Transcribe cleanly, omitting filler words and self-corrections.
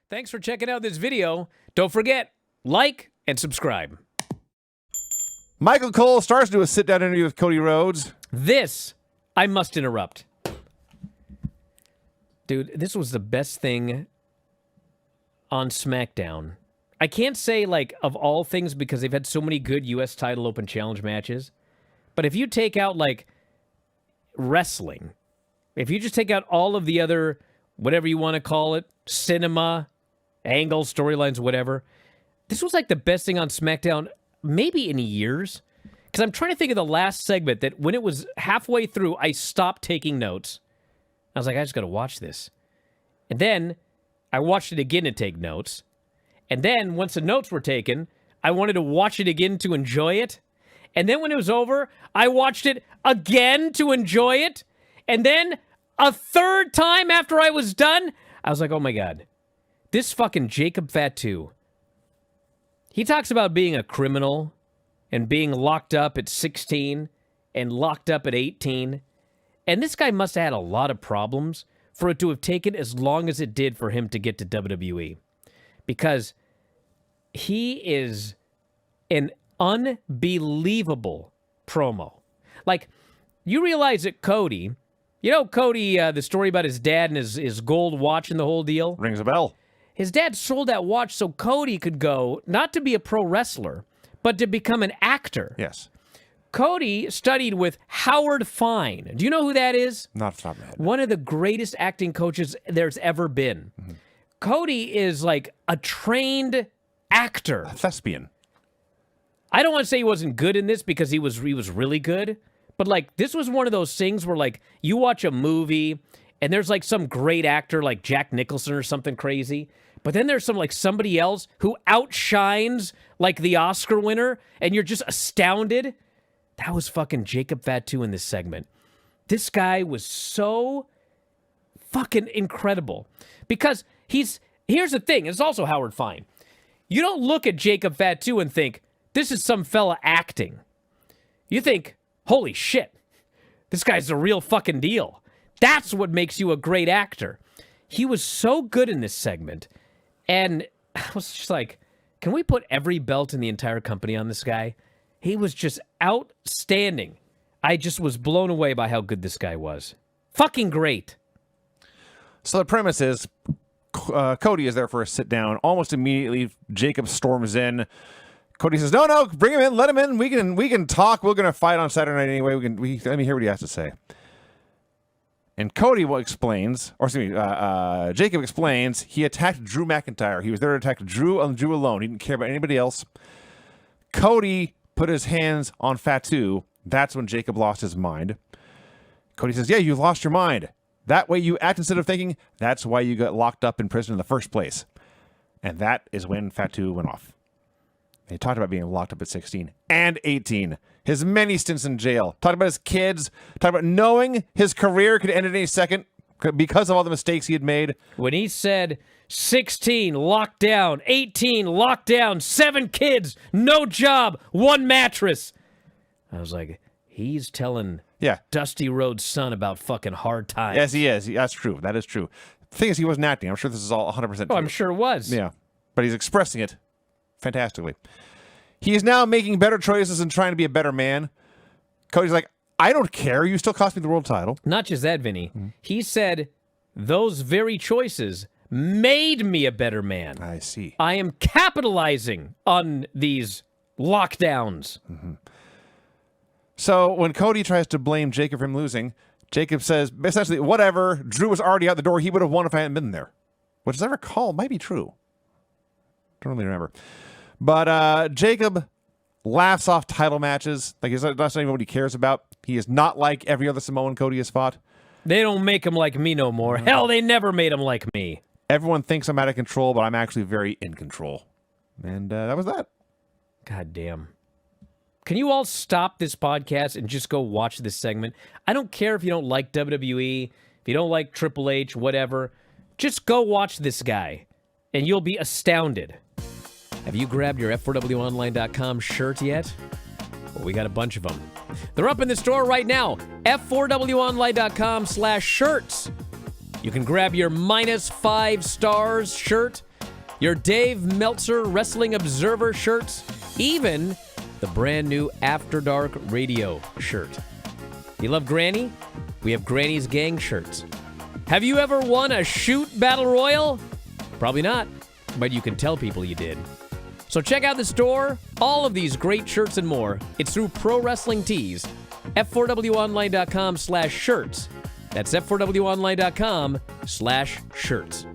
Thanks for checking out this video. Don't forget, like and subscribe. Michael Cole starts to do a sit-down interview with Cody Rhodes. This, I must interrupt. Dude, this was the best thing on SmackDown. I can't say, like, of all things because they've had so many good U.S. title open challenge matches. But if you take out, like, wrestling, if you just take out all of the other, whatever you want to call it, cinema, angles, storylines, whatever, this was, like, the best thing on SmackDown maybe in years. Because I'm trying to think of the last segment that when it was halfway through, I stopped taking notes. I was like, I just got to watch this. And then I watched it again to take notes. And then once the notes were taken, I wanted to watch it again to enjoy it. And then when it was over, I watched it again to enjoy it. And then a third time after I was done, I was like, oh my God, this fucking Jacob Fatu. He talks about being a criminal and being locked up at 16 and locked up at 18. And this guy must have had a lot of problems for it to have taken as long as it did for him to get to WWE. Because he is an unbelievable promo. Like, you realize that Cody, the story about his dad and his gold watch and the whole deal? Rings a bell. His dad sold that watch so Cody could go, not to be a pro wrestler, but to become an actor. Yes. Cody studied with Howard Fine. Do you know who that is? Not off the top of my head. One of the greatest acting coaches there's ever been. Mm-hmm. Cody is like a trained actor. A thespian. I don't want to say he wasn't good in this because he was really good, but like this was one of those things where like you watch a movie and there's like some great actor like Jack Nicholson or something crazy, but then there's somebody else who outshines like the Oscar winner and you're just astounded. That was fucking Jacob Fatu in this segment. This guy was so fucking incredible because here's the thing, it's also Howard Fine. You don't look at Jacob Fatu and think, this is some fella acting. You think, holy shit, this guy's the real fucking deal. That's what makes you a great actor. He was so good in this segment. And I was just like, can we put every belt in the entire company on this guy? He was just outstanding. I just was blown away by how good this guy was. Fucking great. So the premise is Cody is there for a sit down. Almost immediately, Jacob storms in. Cody says, "No, bring him in. Let him in. We can talk. We're gonna fight on Saturday night anyway. Let me hear what he has to say." And Cody Jacob explains he attacked Drew McIntyre. He was there to attack Drew alone. He didn't care about anybody else. Cody put his hands on Fatu. That's when Jacob lost his mind. Cody says, "Yeah, you lost your mind. That way you act instead of thinking. That's why you got locked up in prison in the first place." And that is when Fatu went off. He talked about being locked up at 16 and 18. His many stints in jail. Talked about his kids. Talked about knowing his career could end at any second because of all the mistakes he had made. When he said 16 locked down, 18 locked down, 7 kids, no job, 1 mattress. I was like, he's telling Dusty Rhodes' son about fucking hard times. Yes, he is. That's true. That is true. The thing is, he wasn't acting. I'm sure this is all 100% true. Oh, I'm sure it was. Yeah. But he's expressing it fantastically. He is now making better choices and trying to be a better man. Cody's like, I don't care. You still cost me the world title. Not just that, Vinny. Mm-hmm. He said, those very choices made me a better man. I see. I am capitalizing on these lockdowns. Mm-hmm. So when Cody tries to blame Jacob for him losing, Jacob says, essentially, whatever. Drew was already out the door. He would have won if I hadn't been there. Which, as I recall, might be true. Don't really remember. But Jacob laughs off title matches. Like, that's not even what he cares about. He is not like every other Samoan Cody has fought. They don't make him like me no more. Hell, they never made him like me. Everyone thinks I'm out of control, but I'm actually very in control. And that was that. God damn. Can you all stop this podcast and just go watch this segment? I don't care if you don't like WWE, if you don't like Triple H, whatever. Just go watch this guy, and you'll be astounded. Have you grabbed your F4WOnline.com shirt yet? Well, we got a bunch of them. They're up in the store right now. F4WOnline.com/shirts. You can grab your -5 stars shirt your Dave Meltzer Wrestling Observer shirts, even the brand new After Dark Radio shirt. You love Granny? We have Granny's Gang shirts. Have you ever won a shoot battle royal? Probably not, but you can tell people you did. So check out the store. All of these great shirts and more. It's through Pro Wrestling Tees. F4WOnline.com/shirts. That's F4WOnline.com/shirts.